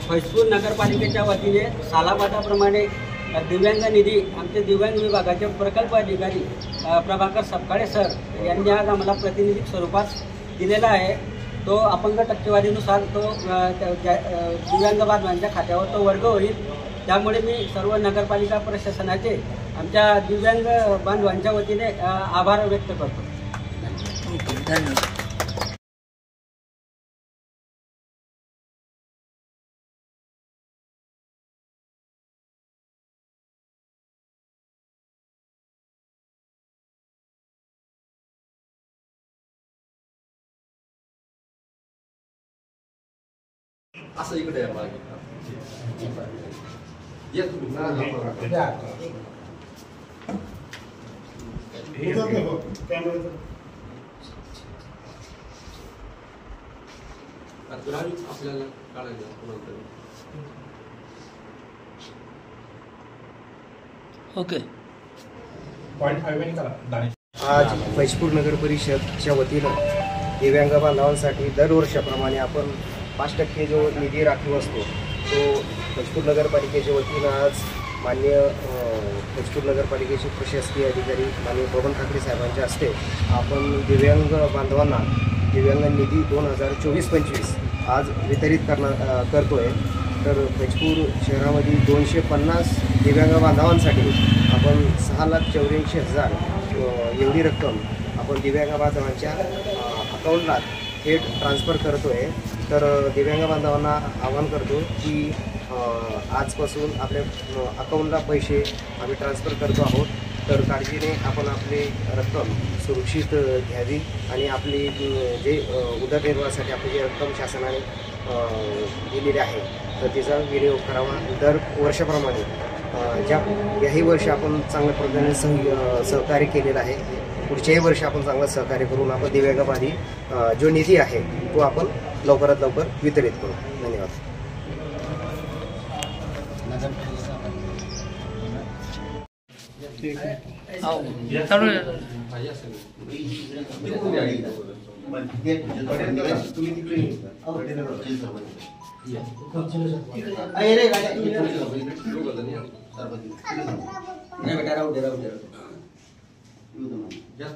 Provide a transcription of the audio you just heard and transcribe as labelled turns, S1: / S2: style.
S1: फैजपूर नगरपालिकेच्या वतीने सालाबादाप्रमाणे दिव्यांग निधी आमचे दिव्यांग विभागाचे प्रकल्प अधिकारी प्रभाकर सपकाळे सर यांनी आज आम्हाला प्रातिनिधिक स्वरूपात दिलेला आहे। तो अपंग टक्केवारीनुसार तो दिव्यांग बांधवांच्या खात्यावर तो वर्ग होईल। त्यामुळे मी सर्व नगरपालिका प्रशासनाचे आमच्या दिव्यांग बांधवांच्या वतीने आभार व्यक्त करतो। धन्यवाद।
S2: असं इकडे आहे मागे या तुम्ही आपल्याला काढायचं
S3: ओके।
S4: आज फैजपूर नगर परिषदच्या वतीनं दिव्यांग बांधवांसाठी दरवर्षाप्रमाणे आपण 5% जो निधी राखीव असतो तो फैजपूर नगरपालिकेच्या वतीनं आज माननीय फैजपूर नगरपालिकेचे प्रशासकीय अधिकारी माननीय बबन ठाकरे साहेबांच्या हस्ते आपण दिव्यांग बांधवांना दिव्यांग निधी 2024-25 आज वितरित करतो आहे। तर फैजपूर शहरामध्ये 250 दिव्यांग बांधवांसाठी आपण 6,84,000 एवढी रक्कम आपण दिव्यांग बांधवांच्या अकाउंटला थेट ट्रान्सफर करतो आहे। तर दिव्यांग बांधवांना आवाहन करतो की आजपासून आपल्या अकाउंटला पैसे आम्ही ट्रान्सफर करतो आहोत। तर काळजीने आपण आपली रक्कम सुरक्षित घ्यावी आणि आपली जे उदरनिर्वाहासाठी आपली जी रक्कम शासनाने दिलेली आहे तर तिचा विनियोग करावा। दर वर्षाप्रमाणे याही वर्षी आपण चांगल्या प्रकारे सहकार्य केलेलं आहे। पुढच्याही वर्षी आपण चांगलं सहकार्य करून आपण दिव्यांगाबाधी जो निधी आहे तो आपण लवकरात लवकर वितरित करू। धन्यवाद।
S3: ठीक आहे।
S2: या